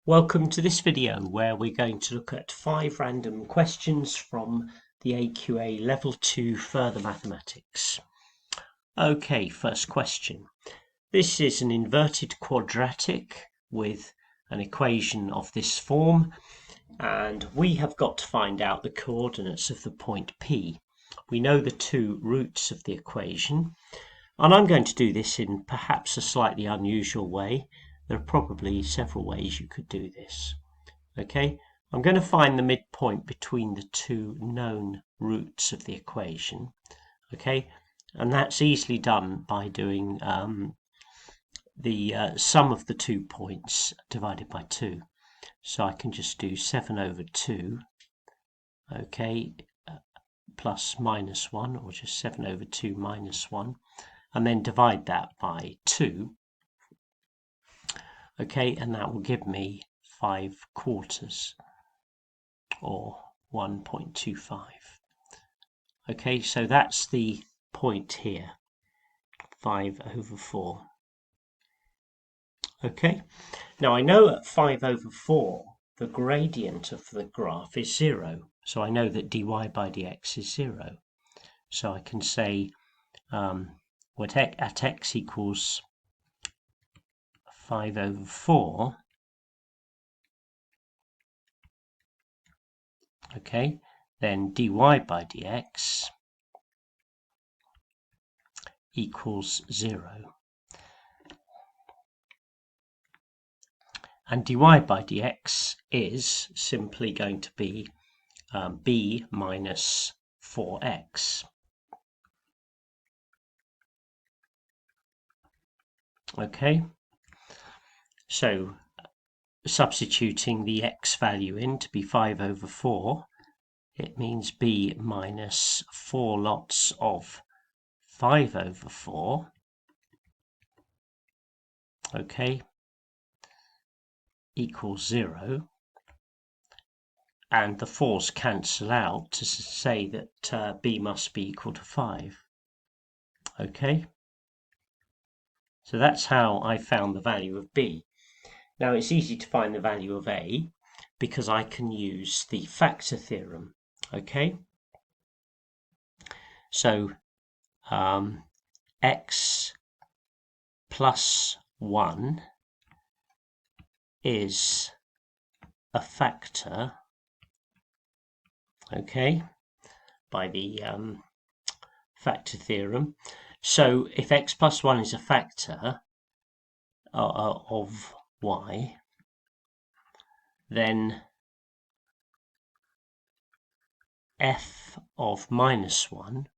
Welcome to this video where we're going to look at 5 random questions from the AQA Level 2 Further Mathematics. Okay, first question. This is an inverted quadratic with an equation of this form, and we have got to find out the coordinates of the point P. We know the two roots of the equation, and I'm going to do this in perhaps a slightly unusual way. There are probably several ways you could do this. Okay, I'm going to find the midpoint between the two known roots of the equation. Okay, and that's easily done by doing the sum of the 2 points divided by 2. So I can just do 7 over 2, okay, plus minus 1, or just 7 over 2 minus 1, and then divide that by 2. Okay, and that will give me 5/4, or 1.25. Okay, so that's the point here, 5/4. Okay, now I know at 5/4 the gradient of the graph is 0, so I know that dy by dx is 0. So I can say at x equals 5/4, okay, then dy by dx equals 0. And dy by dx is simply going to be b minus 4x. Okay, so substituting the x value in to be 5/4, it means b minus 4 lots of 5/4, okay, equals 0. And the 4's cancel out to say that b must be equal to 5. Okay, so that's how I found the value of b. Now it's easy to find the value of a because I can use the factor theorem. Okay, so x plus 1 is a factor, okay, by the factor theorem. So if x plus 1 is a factor of y, then f of minus 1,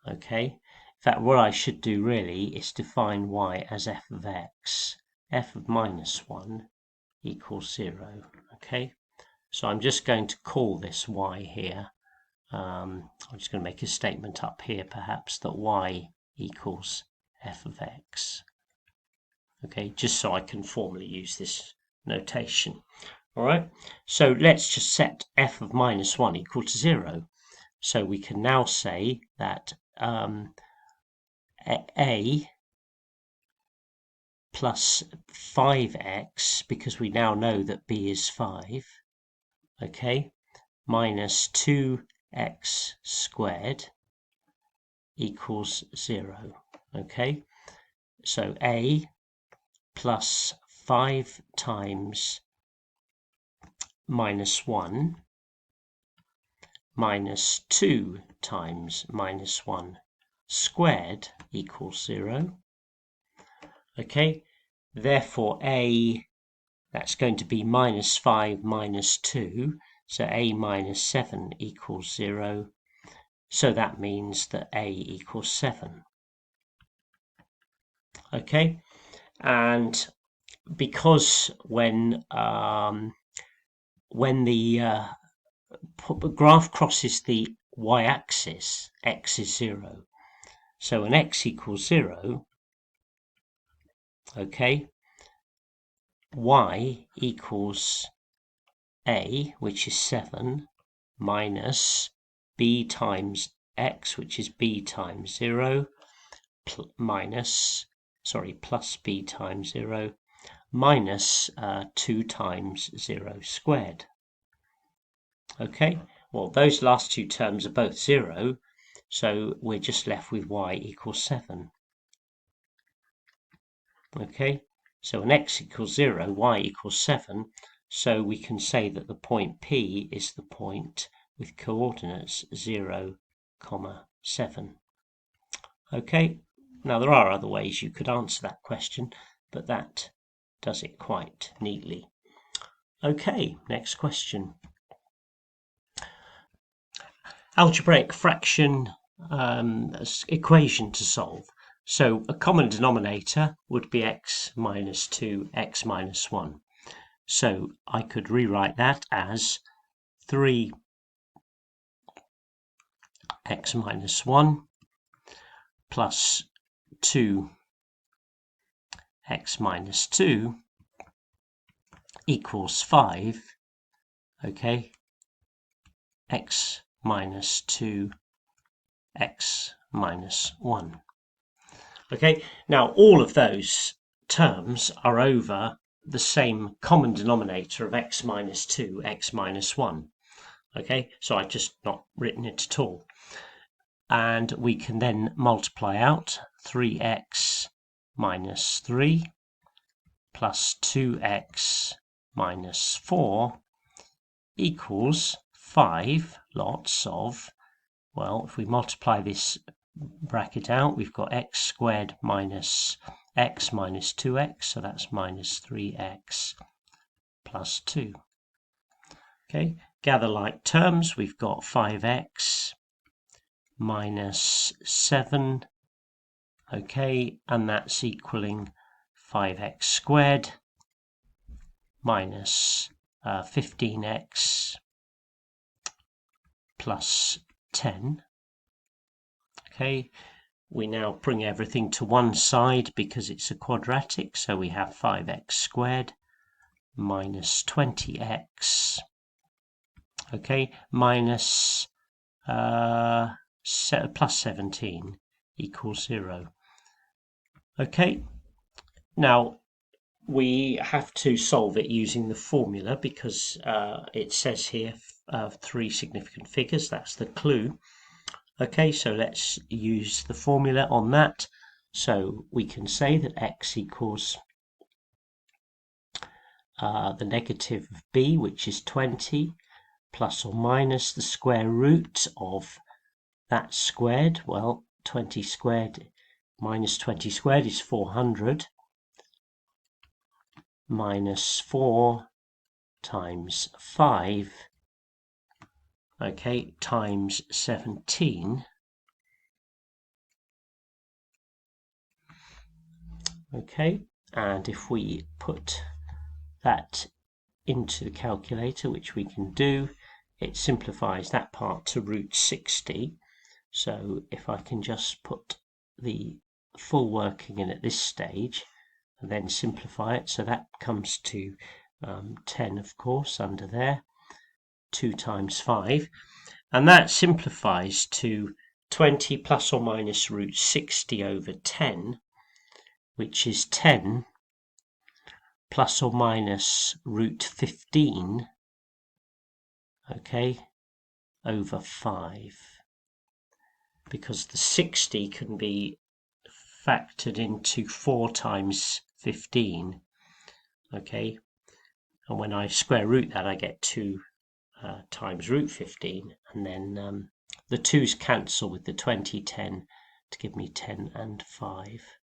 okay, in fact what I should do really is define y as f of x. F of minus 1 equals 0, okay, so I'm just going to call this y here. I'm just going to make a statement up here perhaps that y equals f of x, okay, just so I can formally use this notation. All right, so let's just set f of minus 1 equal to 0. So we can now say that a plus 5x, because we now know that b is 5, okay, minus 2x squared equals 0, okay, so a plus 5 times minus 1 minus 2 times minus 1 squared equals 0. Okay, therefore a, that's going to be minus 5 minus 2, so a minus 7 equals 0. So that means that a equals 7. Okay, and because when the graph crosses the y-axis, x is 0. So when x equals 0, okay, y equals a, which is 7, minus b times x, which is b times 0, plus b times 0, minus 2 times 0 squared. Okay, well those last two terms are both 0, so we're just left with y equals 7. Okay, so when x equals 0, y equals 7, so we can say that the point P is the point with coordinates 0, 7. Okay, now there are other ways you could answer that question, but that does it quite neatly. Okay, next question. Algebraic fraction equation to solve. So a common denominator would be x minus 2, x minus 1. So I could rewrite that as 3x minus 1 plus 2x minus 2 equals 5, okay, x minus 2, x minus 1. Okay, now all of those terms are over the same common denominator of x minus 2, x minus 1. Okay, so I've just not written it at all. And we can then multiply out 3x minus 3 plus 2x minus 4 equals 5 lots of, well, if we multiply this bracket out, we've got x squared minus x minus 2x, so that's minus 3x plus 2. Okay, gather like terms, we've got 5x minus 7, okay, and that's equaling 5x squared minus 15x plus 10. Okay, we now bring everything to one side because it's a quadratic, so we have 5x squared minus 20x, okay, minus plus 17 equals 0. Okay, now we have to solve it using the formula because it says here 3 significant figures. That's the clue. Okay, so let's use the formula on that. So we can say that x equals the negative of b, which is 20, plus or minus the square root of that squared. Well, 20 squared minus 20 squared is 400, minus 4 times 5, okay, times 17. Okay, and if we put that into the calculator, which we can do, it simplifies that part to root 60. So if I can just put the full working in at this stage and then simplify it, so that comes to 10, of course, under there, 2 times 5, and that simplifies to 20 plus or minus root 60 over 10, which is 10 plus or minus root 15, okay, over 5, because the 60 can be factored into 4 times 15, okay, and when I square root that I get 2 times root 15, and then the 2's cancel with the 20, 10 to give me 10 and 5.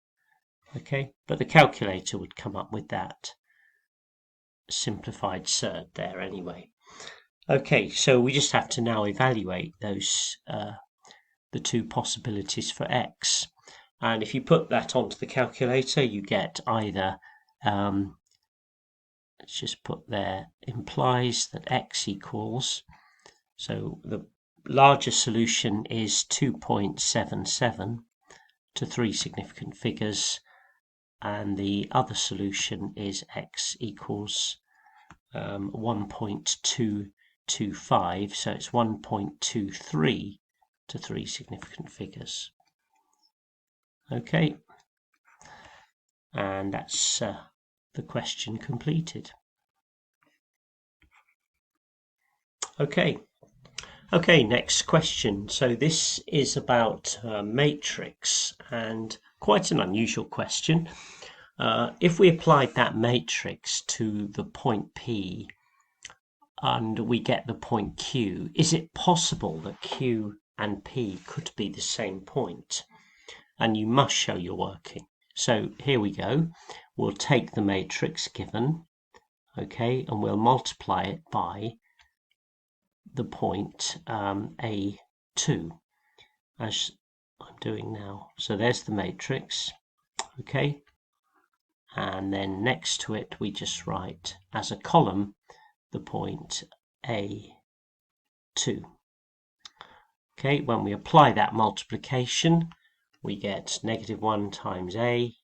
Okay, but the calculator would come up with that simplified surd there anyway. Okay, so we just have to now evaluate those the two possibilities for x, and if you put that onto the calculator you get either let's just put there, implies that x equals, so the larger solution is 2.77 to 3 significant figures, and the other solution is x equals 1.225, so it's 1.23 to 3 significant figures. Okay, and that's the question completed. Okay, next question. So this is about matrix, and quite an unusual question. If we applied that matrix to the point P and we get the point Q, is it possible that Q and P could be the same point? And you must show your working. So here we go. We'll take the matrix given, okay, and we'll multiply it by the point A2, as I'm doing now. So there's the matrix, okay, and then next to it we just write as a column the point A2. Okay, when we apply that multiplication, we get -1 times A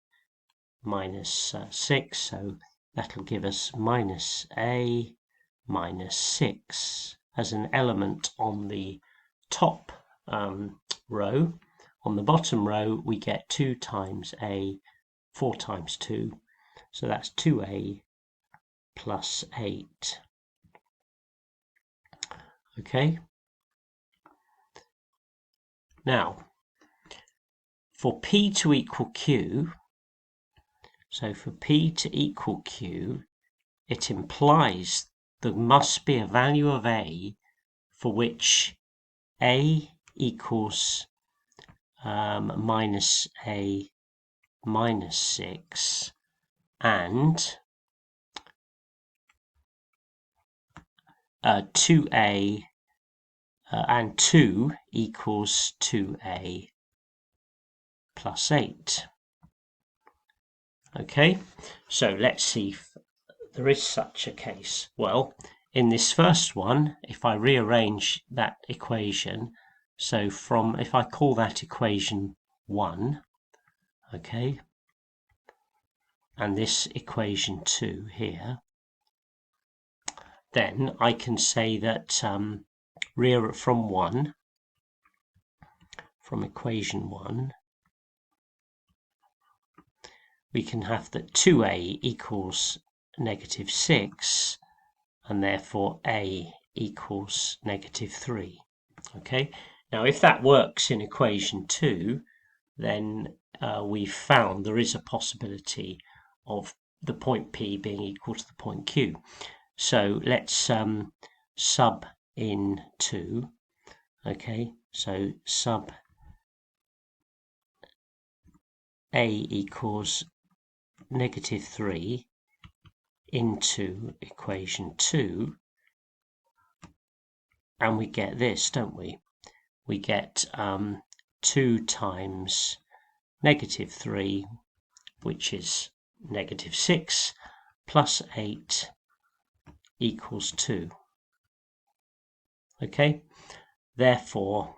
minus 6, so that'll give us minus A minus 6 as an element on the top row. On the bottom row we get 2 times A, 4 times 2, so that's 2A plus 8. Okay, now for P to equal Q, so for P to equal Q, it implies there must be a value of A for which A equals minus A minus 6 and 2A and 2 equals 2A plus 8. Okay, so let's see if there is such a case. Well, in this first one, if I rearrange that equation, so from, if I call that equation 1, okay, and this equation 2 here, then I can say that from equation 1, we can have that 2A equals -6, and therefore A equals -3. Okay, now if that works in equation 2, then we've found there is a possibility of the point P being equal to the point Q. So let's sub in 2. Okay, so sub A equals -3 into equation 2, and we get this, don't we? We get 2 times -3, which is -6, plus 8 equals 2. Okay, therefore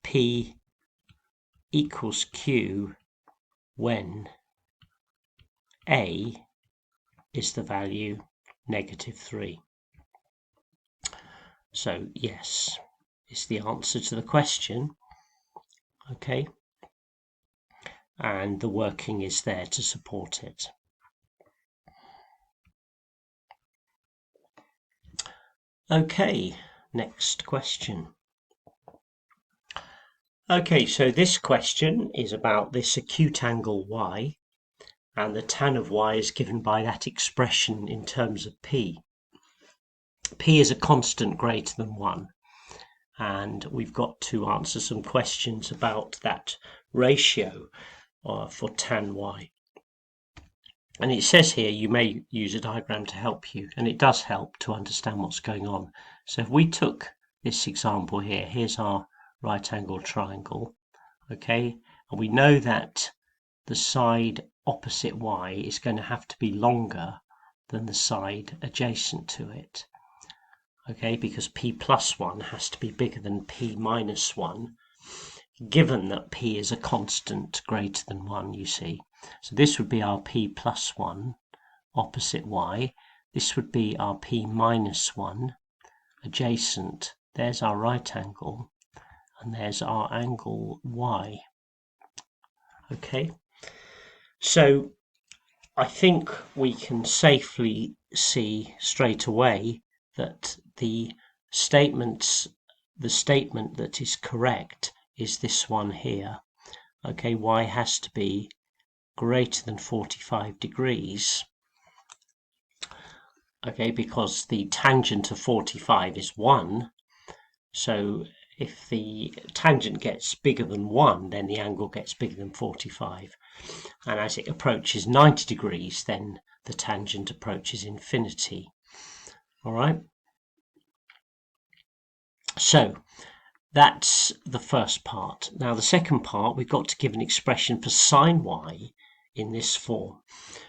P equals Q when A is the value -3. So yes is the answer to the question. Okay, and the working is there to support it. Okay, next question. Okay, so this question is about this acute angle y, and the tan of y is given by that expression in terms of P. P is a constant greater than 1, and we've got to answer some questions about that ratio for tan y. And it says here you may use a diagram to help you, and it does help to understand what's going on. So if we took this example here, here's our right angled triangle, okay, and we know that the side opposite y is going to have to be longer than the side adjacent to it, okay, because P plus 1 has to be bigger than P minus 1, given that P is a constant greater than 1, you see. So this would be our P plus 1 opposite y. This would be our P minus 1 adjacent. There's our right angle, and there's our angle y. Okay, so I think we can safely see straight away that the statement that is correct is this one here. Okay, y has to be greater than 45 degrees. Okay, because the tangent of 45 is 1. So if the tangent gets bigger than 1, then the angle gets bigger than 45. And as it approaches 90 degrees, then the tangent approaches infinity. All right. So that's the first part. Now the second part, we've got to give an expression for sine y in this form.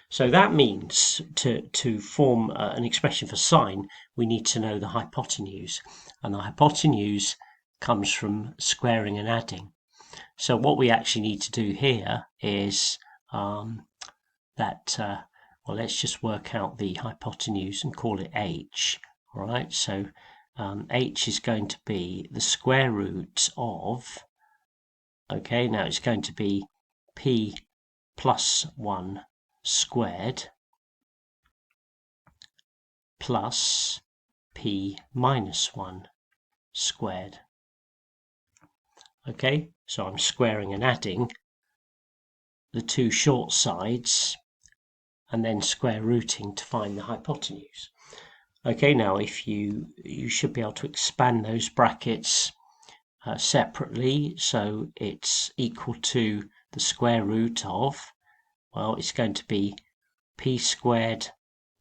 So that means to form an expression for sine, we need to know the hypotenuse. And the hypotenuse comes from squaring and adding. So what we actually need to do here is well, let's just work out the hypotenuse and call it h. All right, so h is going to be the square root of, okay, now it's going to be p plus 1 squared plus p minus 1 squared. Okay, so I'm squaring and adding the two short sides and then square rooting to find the hypotenuse. Okay, now if you should be able to expand those brackets separately, so it's equal to the square root of, well, it's going to be p squared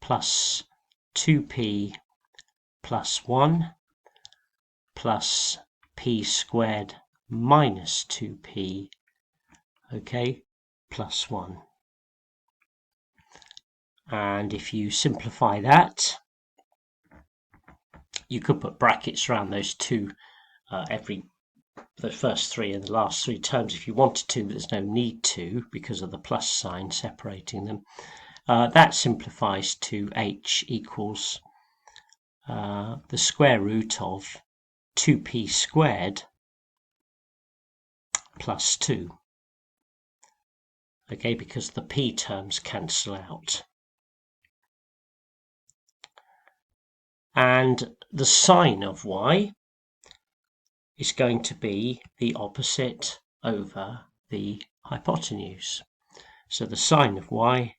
plus 2p plus 1 plus p squared minus 2p, okay, plus 1. And if you simplify that, you could put brackets around those two, the first three and the last three terms if you wanted to, but there's no need to because of the plus sign separating them. That simplifies to h equals the square root of 2p squared plus 2. Okay, because the p terms cancel out. And the sine of y is going to be the opposite over the hypotenuse. So the sine of y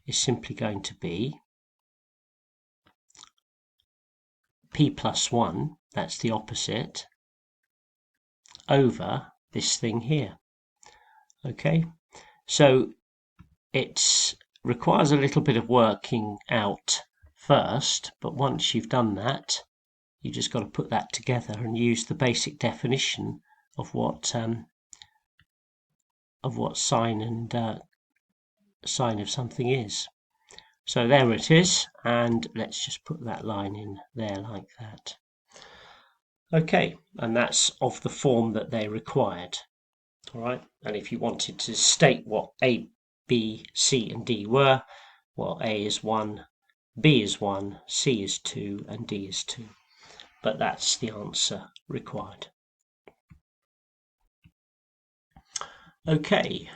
is simply going to be p plus 1, that's the opposite, over this thing here. Okay, so it requires a little bit of working out first, but once you've done that, you just got to put that together and use the basic definition of what sine and sine of something is. So there it is, and let's just put that line in there like that. Okay, and that's of the form that they required. All right, and if you wanted to state what A, B, C, and D were, well, A is 1, B is 1, C is 2, and D is 2. But that's the answer required. Okay,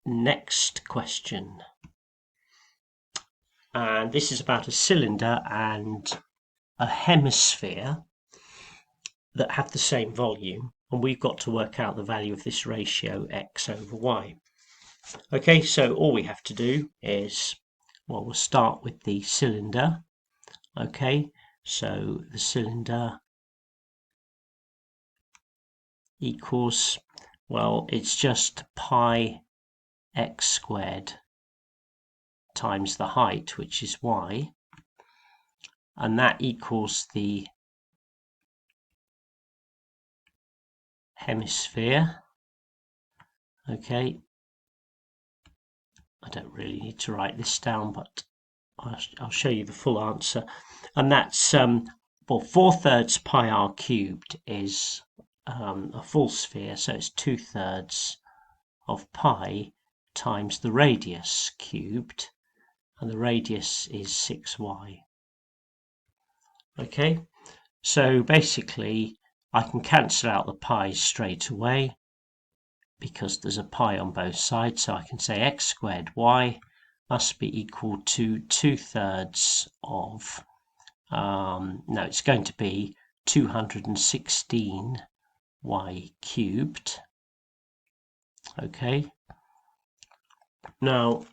next question. And this is about a cylinder and a hemisphere that have the same volume, and we've got to work out the value of this ratio x over y. Okay, so all we have to do is, well, we'll start with the cylinder. Okay, so the cylinder equals, well, it's just pi x squared times the height, which is y, and that equals the hemisphere. Okay, I don't really need to write this down, but I'll show you the full answer, and that's well, 4/3 pi r cubed is a full sphere, so it's 2/3 of pi times the radius cubed, and the radius is 6y. Okay, so basically I can cancel out the pi's straight away because there's a pi on both sides, so I can say x squared y, must be equal to 2/3 of, no, it's going to be 216y cubed. Okay, now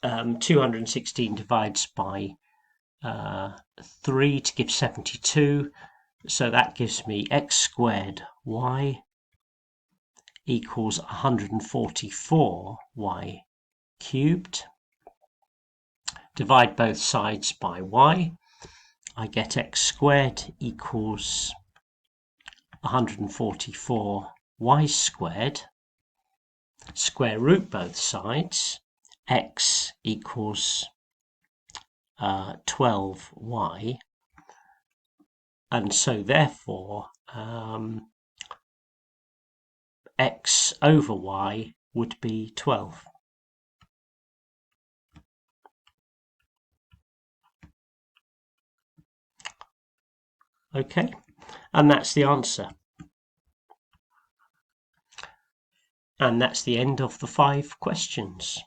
216 divides by 3 to give 72, so that gives me x squared y equals 144y cubed. Divide both sides by y, I get x squared equals 144y squared. Square root both sides, x equals 12y, and so therefore x over y would be 12. Okay, and that's the answer. And that's the end of the 5 questions.